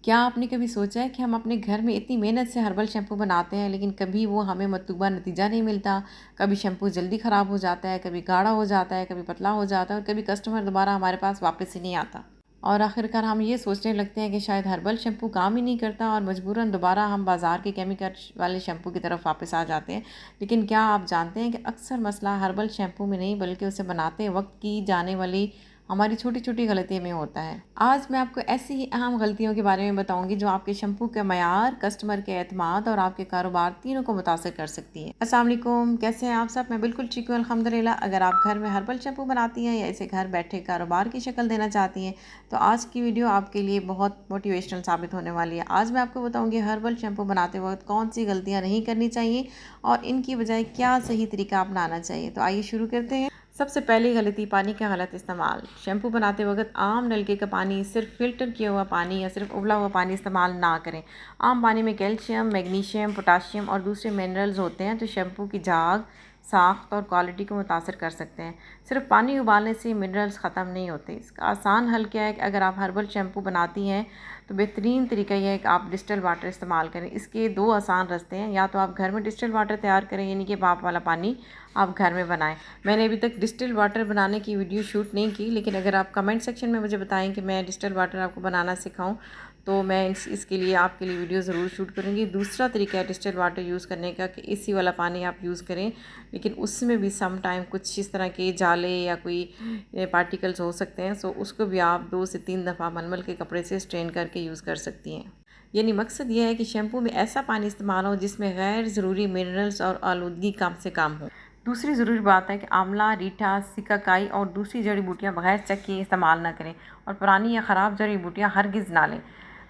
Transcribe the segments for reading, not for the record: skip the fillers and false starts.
क्या आपने कभी सोचा है कि हम अपने घर में इतनी मेहनत से हर्बल शैम्पू बनाते हैं लेकिन कभी वो हमें मतलूबा नतीजा नहीं मिलता। कभी शैम्पू जल्दी ख़राब हो जाता है, कभी गाढ़ा हो जाता है, कभी पतला हो जाता है और कभी कस्टमर दोबारा हमारे पास वापस ही नहीं आता। और आखिरकार हम ये सोचने लगते हैं कि शायद हर्बल शैम्पू काम ही नहीं करता और मजबूरन दोबारा हम बाज़ार के केमिकल वाले शैम्पू की तरफ वापस आ जाते हैं। लेकिन क्या आप जानते हैं कि अक्सर मसला हर्बल शैम्पू में नहीं बल्कि उसे बनाते वक्त की जाने वाली हमारी छोटी छोटी गलतियों में होता है। आज मैं आपको ऐसी ही अहम गलतियों के बारे में बताऊंगी जो आपके शैम्पू के मयार, कस्टमर के एतमाद और आपके कारोबार तीनों को मुतासर कर सकती है। अस्सलाम वालेकुम, कैसे हैं आप सब? मैं बिल्कुल ठीक हूँ अल्हम्दुलिल्लाह। अगर आप घर में हर्बल शैम्पू बनाती हैं या इसे घर बैठे कारोबार की शक्ल देना चाहती हैं तो आज की वीडियो आपके लिए बहुत मोटिवेशनल साबित होने वाली है। आज मैं आपको बताऊँगी हर्बल शैम्पू बनाते वक्त कौन सी गलतियाँ नहीं करनी चाहिए और इनकी बजाय क्या सही तरीका अपनाना चाहिए। तो आइए शुरू करते हैं। सबसे पहली गलती, पानी का गलत इस्तेमाल। शैम्पू बनाते वक्त आम नलके का पानी, सिर्फ फ़िल्टर किया हुआ पानी या सिर्फ उबला हुआ पानी इस्तेमाल ना करें। आम पानी में कैल्शियम, मैग्नीशियम, पोटाशियम और दूसरे मिनरल्स होते हैं जो शैम्पू की झाग, साख्त और क्वालिटी को मुतासर कर सकते हैं। सिर्फ पानी उबालने से मिनरल्स ख़त्म नहीं होते। इसका आसान हल क्या है कि अगर आप हर्बल शैम्पू बनाती हैं तो बेहतरीन तरीका यह है कि आप डिस्टिल वाटर इस्तेमाल करें। इसके दो आसान रास्ते हैं, या तो आप घर में डिस्टिल वाटर तैयार करें यानी कि भाप वाला पानी आप घर में बनाएं। मैंने अभी तक डिस्टिल वाटर बनाने की वीडियो शूट नहीं की, लेकिन अगर आप कमेंट सेक्शन में मुझे बताएं कि मैं डिस्टिल वाटर आपको बनाना सिखाऊं तो मैं इसके लिए आपके लिए वीडियो ज़रूर शूट करूँगी। दूसरा तरीका है डिस्टिल वाटर यूज़ करने का कि एसी वाला पानी आप यूज़ करें, लेकिन उसमें भी सम टाइम कुछ इस तरह के जाले या कोई पार्टिकल्स हो सकते हैं, सो उसको भी आप 2 से 3 दफ़ा मलमल के कपड़े से स्ट्रेन करके यूज़ कर सकती हैं। यानी मकसद यह है कि शैम्पू में ऐसा पानी इस्तेमाल हो जिसमें गैर ज़रूरी मिनरल्स और आलूदगी कम से कम हो। दूसरी ज़रूरी बात है कि आंवला, रीठा, सिकाकाई और दूसरी जड़ी बूटियाँ बगैर चेक किए इस्तेमाल ना करें और पुरानी या ख़राब जड़ी बूटियाँ हरगिज़ ना लें।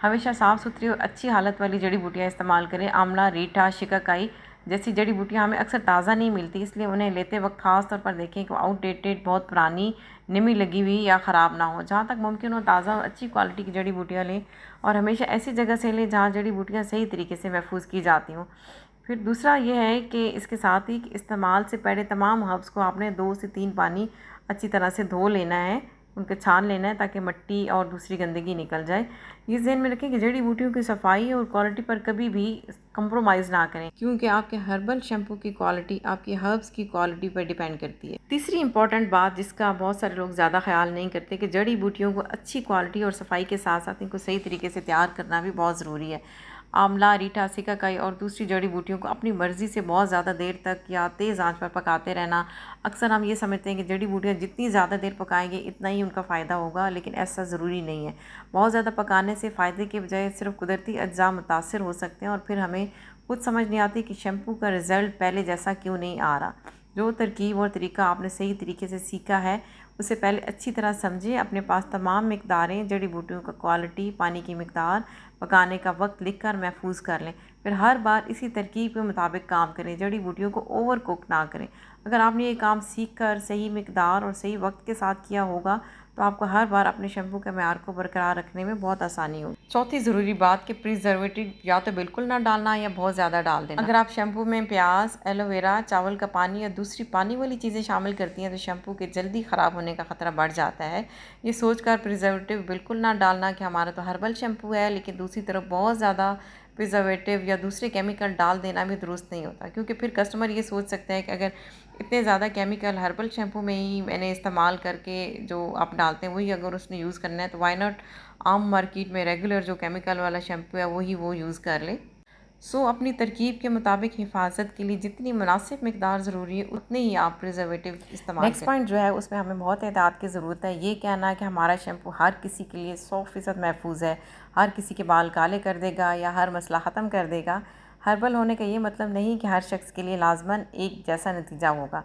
हमेशा साफ़ सुथरी और अच्छी हालत वाली जड़ी बूटियाँ इस्तेमाल करें। आंवला, रीठा, शिकाकाई जैसी जड़ी बूटियाँ हमें अक्सर ताज़ा नहीं मिलती, इसलिए उन्हें लेते वक्त ख़ास तौर पर देखें कि आउटडेटेड, बहुत पुरानी, निमी लगी हुई या ख़राब ना हो। जहाँ तक मुमकिन हो ताज़ा और अच्छी क्वालिटी की जड़ी बूटियाँ लें और हमेशा ऐसी जगह से लें जहाँ जड़ी बूटियाँ सही तरीके से महफूज की जाती हों। फिर दूसरा ये है कि इसके साथ ही इस्तेमाल से पहले तमाम हर्ब्स को आपने 2 से 3 पानी अच्छी तरह से धो लेना है, उनके छान लेना है ताकि मिट्टी और दूसरी गंदगी निकल जाए। ये ज़हन में रखें कि जड़ी बूटियों की सफाई और क्वालिटी पर कभी भी कंप्रोमाइज़ ना करें, क्योंकि आपके हर्बल शैम्पू की क्वालिटी आपकी हर्ब्स की क्वालिटी पर डिपेंड करती है। तीसरी इंपॉर्टेंट बात जिसका बहुत सारे लोग ज़्यादा ख्याल नहीं करते कि जड़ी बूटियों को अच्छी क्वालिटी और सफाई के साथ साथ इनको सही तरीके से तैयार करना भी बहुत ज़रूरी है। आंवला, रीठा, सिकाकाई और दूसरी जड़ी बूटियों को अपनी मर्ज़ी से बहुत ज़्यादा देर तक या तेज़ आंच पर पकाते रहना। अक्सर हम ये समझते हैं कि जड़ी बूटियाँ जितनी ज़्यादा देर पकाएंगे इतना ही उनका फ़ायदा होगा, लेकिन ऐसा ज़रूरी नहीं है। बहुत ज़्यादा पकाने से फ़ायदे के बजाय सिर्फ कुदरती अज्जा मुतासर हो सकते हैं और फिर हमें खुद समझ नहीं आती कि शैम्पू का रिज़ल्ट पहले जैसा क्यों नहीं आ रहा। जो तरकीब और तरीका आपने सही तरीके से सीखा है उसे पहले अच्छी तरह समझें। अपने पास तमाम मिकदारें, जड़ी बूटियों का क्वालिटी, पानी की मिकदार, पकाने का वक्त लिख कर महफूज कर लें। फिर हर बार इसी तरकीब के मुताबिक काम करें, जड़ी बूटियों को ओवर कुक ना करें। अगर आपने ये काम सीख कर सही मिकदार और सही वक्त के साथ किया होगा तो आपको हर बार अपने शैम्पू के म्यार को बरकरार रखने में बहुत आसानी होगी। चौथी ज़रूरी बात कि प्रिजर्वेटिव या तो बिल्कुल ना डालना या बहुत ज़्यादा डाल देना। अगर आप शैम्पू में प्याज, एलोवेरा, चावल का पानी या दूसरी पानी वाली चीज़ें शामिल करती हैं तो शैम्पू के जल्दी ख़राब होने का ख़तरा बढ़ जाता है। ये सोचकर प्रिजर्वेटिव बिल्कुल ना डालना कि हमारा तो हर्बल शैम्पू है, लेकिन दूसरी तरफ बहुत ज़्यादा प्रिजर्वेटिव या दूसरे केमिकल डाल देना भी दुरुस्त नहीं होता, क्योंकि फिर कस्टमर ये सोच सकता है कि अगर इतने ज़्यादा केमिकल हर्बल शैम्पू में ही मैंने इस्तेमाल करके जो आप डालते हैं वही अगर उसने यूज़ करना है तो वाई नॉट आम मार्केट में रेगुलर जो केमिकल वाला शैम्पू है वही वो यूज़ कर ले। अपनी तरकीब के मुताबिक हिफाजत के लिए जितनी मुनासिब मिकदार ज़रूरी है उतने ही आप प्रिजर्वेटिव इस्तेमाल। नेक्स्ट पॉइंट जो है उसमें हमें बहुत एहतियात की ज़रूरत है। ये कहना है कि हमारा शैम्पू हर किसी के लिए 100% महफूज है, हर किसी के बाल काले कर देगा या हर मसला ख़त्म कर देगा। हर्बल होने का ये मतलब नहीं कि हर शख्स के लिए लाजमन एक जैसा नतीजा होगा।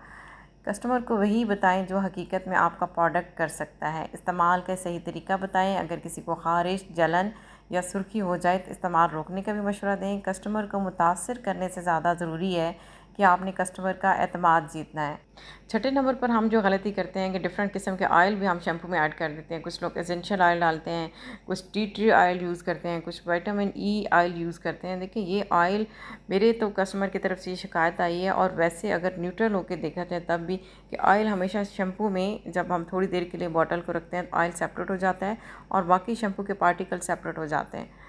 कस्टमर को वही बताएं जो हकीकत में आपका प्रोडक्ट कर सकता है। इस्तेमाल का सही तरीका बताएं। अगर किसी को ख़ारिश, जलन या सुर्खी हो जाए तो इस्तेमाल रोकने का भी मशवरा दें। कस्टमर को मुतासर करने से ज़्यादा ज़रूरी है कि आपने कस्टमर का एतमाद जीतना है। छठे नंबर पर हम जो गलती करते हैं कि डिफरेंट किस्म के ऑयल भी हम शैम्पू में ऐड कर देते हैं। कुछ लोग एसेंशियल ऑयल डालते हैं, कुछ टी ट्री ऑयल यूज़ करते हैं, कुछ विटामिन ई ऑयल यूज़ करते हैं। देखिए ये ऑयल मेरे तो कस्टमर की तरफ से शिकायत आई है, और वैसे अगर न्यूट्रल होकर देखा जाए तब भी कि ऑयल हमेशा शैम्पू में जब हम थोड़ी देर के लिए बॉटल को रखते हैं तो ऑयल सेपरेट हो जाता है और बाकी शैम्पू के पार्टिकल सेपरेट हो जाते हैं।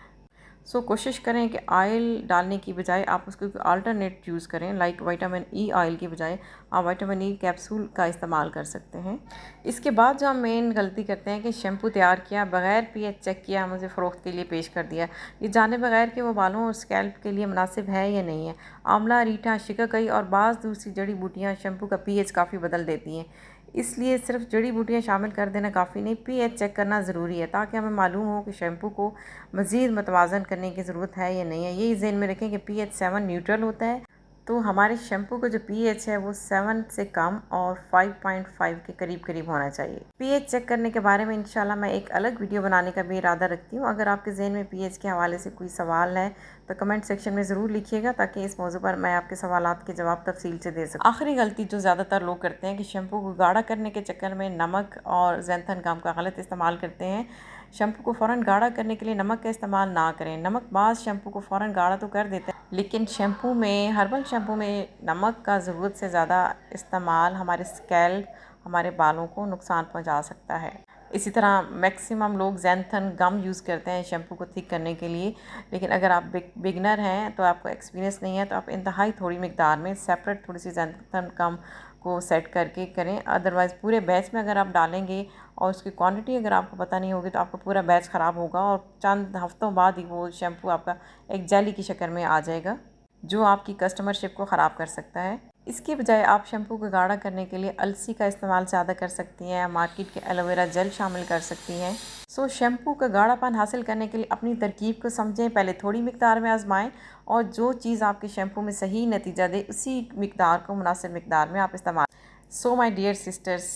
सो कोशिश करें कि ऑयल डालने की बजाय आप उसको अल्टरनेट यूज़ करें, लाइक विटामिन ई ऑयल की बजाय आप विटामिन ई कैप्सूल का इस्तेमाल कर सकते हैं। इसके बाद जो हम मेन गलती करते हैं कि शैम्पू तैयार किया, बग़ैर पीएच चेक किया, मुझे फ़रोख्त के लिए पेश कर दिया। ये जाने बगैर कि वो बालों और स्कैल्प के लिए मुनासिब है या नहीं है। आंवला, रीठा, शिकाकाई और बाज़ दूसरी जड़ी बूटियाँ शैम्पू का पीएच काफ़ी बदल देती हैं। इसलिए सिर्फ जड़ी बूटियाँ शामिल कर देना काफ़ी नहीं, पीएच चेक करना ज़रूरी है ताकि हमें मालूम हो कि शैम्पू को मज़ीद मतवाज़न करने की ज़रूरत है या नहीं है। यही ज़हन में रखें कि पीएच 7 न्यूट्रल होता है, तो हमारे शैम्पू का जो पीएच है वो 7 से कम और 5.5 के करीब करीब होना चाहिए। पीएच चेक करने के बारे में इंशाल्लाह मैं एक अलग वीडियो बनाने का भी इरादा रखती हूँ। अगर आपके ज़हन में पीएच के हवाले से कोई सवाल है तो कमेंट सेक्शन में ज़रूर लिखिएगा ताकि इस मौजू पर मैं आपके सवालात के जवाब तफसील से दे सकूँ। आखिरी गलती जो ज़्यादातर लोग करते हैं कि शैम्पू को गाढ़ा करने के चक्कर में नमक और ज़ैंथन गम का गलत इस्तेमाल करते हैं। शैम्पू को फ़ौरन गाढ़ा करने के लिए नमक का इस्तेमाल ना करें। नमक बाज़ शैम्पू को फ़ौरन गाढ़ा तो कर देता है, लेकिन शैम्पू में, हर्बल शैम्पू में नमक का ज़रूरत से ज़्यादा इस्तेमाल हमारे स्कैल्प, हमारे बालों को नुकसान पहुंचा सकता है। इसी तरह मैक्सिमम लोग ज़ैंथन गम यूज़ करते हैं शैम्पू को थिक करने के लिए, लेकिन अगर आप बिगनर हैं तो आपको एक्सपीरियंस नहीं है तो आप इंतहाई थोड़ी मिकदार में सेपरेट थोड़ी सी ज़ैंथन गम को सेट करके करें। अदरवाइज़ पूरे बैच में अगर आप डालेंगे और उसकी क्वांटिटी अगर आपको पता नहीं होगी तो आपका पूरा बैच ख़राब होगा और चंद हफ्तों बाद ही वो शैम्पू आपका एक जेली की शक्ल में आ जाएगा जो आपकी कस्टमरशिप को ख़राब कर सकता है। इसके बजाय आप शैम्पू को गाढ़ा करने के लिए अलसी का इस्तेमाल ज़्यादा कर सकती हैं, मार्केट के एलोवेरा जेल शामिल कर सकती हैं। सो शैम्पू का गाढ़ापन हासिल करने के लिए अपनी तरकीब को समझें, पहले थोड़ी मिकदार में आजमाएं और जो चीज़ आपके शैम्पू में सही नतीजा दे उसी मिकदार को मुनासिब मिकदार में आप इस्तेमाल। So my dear sisters,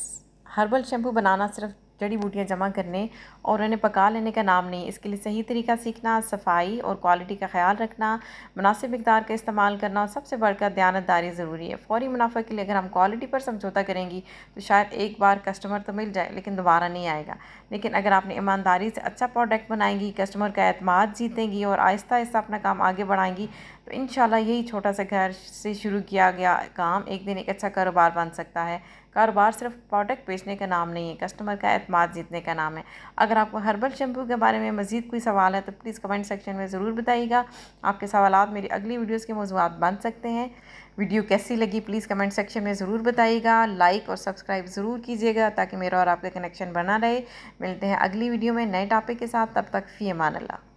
herbal shampoo बनाना सिर्फ जड़ी बूटियाँ जमा करने और उन्हें पका लेने का नाम नहीं। इसके लिए सही तरीका सीखना, सफाई और क्वालिटी का ख्याल रखना, मुनासिब मिकदार का इस्तेमाल करना और सबसे बढ़कर दयानतदारी ज़रूरी है। फ़ौरी मुनाफा के लिए अगर हम क्वालिटी पर समझौता करेंगी तो शायद एक बार कस्टमर तो मिल जाए लेकिन दोबारा नहीं आएगा। लेकिन अगर आपने ईमानदारी से अच्छा प्रोडक्ट बनाएंगी, कस्टमर का एतमाद जीतेंगी और आहिस्ता आहिस्ता अपना काम आगे बढ़ाएंगी तो इंशाल्लाह यही छोटा सा घर से शुरू किया गया काम एक दिन एक अच्छा कारोबार बन सकता है। कारोबार सिर्फ प्रोडक्ट बेचने का नाम नहीं है, कस्टमर का एतमाद जीतने का नाम है। अगर आपको हर्बल शैम्पू के बारे में मज़ीद कोई सवाल है तो प्लीज़ कमेंट सेक्शन में ज़रूर बताइएगा। आपके सवालात मेरी अगली वीडियोज़ के मौज़ूआत बन सकते हैं। वीडियो कैसी लगी प्लीज़ कमेंट सेक्शन में ज़रूर बताइएगा। लाइक और सब्सक्राइब ज़रूर कीजिएगा ताकि मेरा और आपका कनेक्शन बना रहे। मिलते हैं अगली वीडियो में नए टॉपिक के साथ, तब तक फ़ी अमान अल्लाह।